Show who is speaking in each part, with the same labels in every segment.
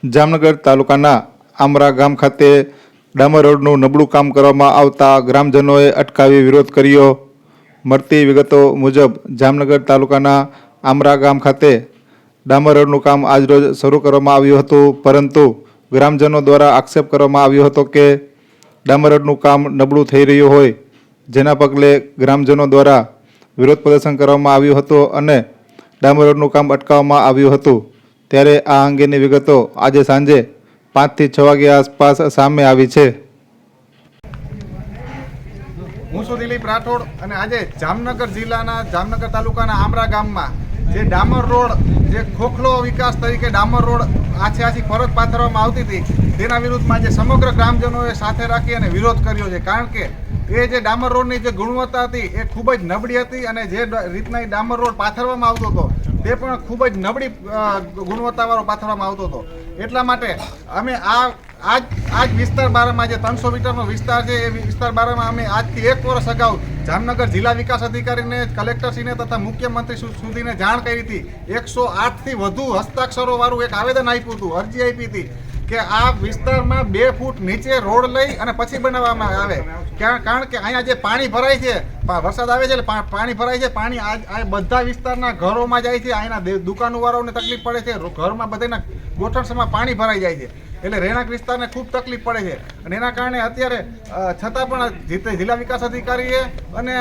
Speaker 1: જામનગર તાલુકાના આમરા ગામ ખાતે ડામર રોડનું નબળું કામ કરવામાં આવતા ગ્રામજનોએ અટકાવી વિરોધ કર્યો. મળતી વિગતો મુજબ જામનગર તાલુકાના આમરા ગામ ખાતે ડામર રોડનું કામ આજરોજ શરૂ કરવામાં આવ્યું હતું, પરંતુ ગ્રામજનો દ્વારા આક્ષેપ કરવામાં આવ્યો હતો કે ડામર રોડનું કામ નબળું થઈ રહ્યું હોય, જેના પગલે ગ્રામજનો દ્વારા વિરોધ પ્રદર્શન કરવામાં આવ્યું હતું અને ડામર રોડનું કામ અટકાવવામાં આવ્યું હતું. ત્યારે આ અંગેની વિગતો આજે સાંજે 5 થી 6 વાગ્યા આસપાસ સામે આવી છે.
Speaker 2: હું છું દિલીપ રાઠોડ અને આજે જામનગર જિલ્લાના જામનગર તાલુકાના આમરા ગામમાં જે ડામર રોડ, જે ખોખલો વિકાસ તરીકે ડામર રોડ આછી ફરજ પાથરવામાં આવતી હતી, તેના વિરુદ્ધમાં જે સમગ્ર ગ્રામજનોએ સાથે રાખી અને વિરોધ કર્યો છે. કારણ કે એ જે ડામર રોડની જે ગુણવત્તા હતી એ ખૂબ જ નબળી હતી અને જે રીતના ડામર રોડ પાથરવામાં આવતો હતો તે પણ ખૂબ જ નબળી ગુણવત્તાવાળો પાથરવામાં આવતો હતો. એટલા માટે અમે આ જ વિસ્તાર બારામાં જે 300 મીટરનો વિસ્તાર છે, એ વિસ્તાર બારામાં અમે આજથી 1 વર્ષ અગાઉ જામનગર જિલ્લા વિકાસ અધિકારીને, કલેક્ટરશ્રીને તથા મુખ્યમંત્રી સુધીને જાણ કરી હતી. 108થી વધુ હસ્તાક્ષરોવાળું એક આવેદન આપ્યું હતું, અરજી આપી હતી કે આ વિસ્તારમાં 2 ફૂટ નીચે રોડ લઈ અને પછી બનાવવામાં આવે. કારણ કે અહીંયા જે પાણી ભરાય છે, વરસાદ આવે છે એટલે પાણી ભરાય છે, પાણી આ બધા વિસ્તારના ઘરોમાં જાય છે, અહીંના દુકાનોવાળાઓને તકલીફ પડે છે, ઘરમાં બધાના ગોઠણસમાં પાણી ભરાઈ જાય છે, એટલે રહેણાંક વિસ્તારને ખૂબ તકલીફ પડે છે. અને એના કારણે અત્યારે છતાં પણ જિલ્લા વિકાસ અધિકારીએ અને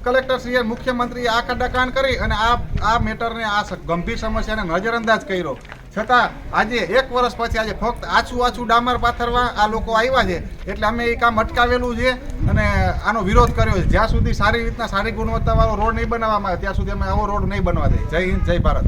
Speaker 2: કલેક્ટરશ્રીએ, મુખ્યમંત્રીએ આ ખડાકાન કરી અને આ મેટરને, આ ગંભીર સમસ્યાને નજરઅંદાજ કર્યો. છતાં આજે 1 વર્ષ પછી આજે ફક્ત આછું ડામર પાથરવા આ લોકો આવ્યા છે, એટલે અમે એ કામ અટકાવેલું છે અને આનો વિરોધ કર્યો છે. જ્યાં સુધી સારી રીતના સારી ગુણવત્તાવાળો રોડ નહીં બનાવવામાં આવે ત્યાં સુધી અમે આવો રોડ નહીં બનવા દઈએ. જય હિન્દ, જય ભારત.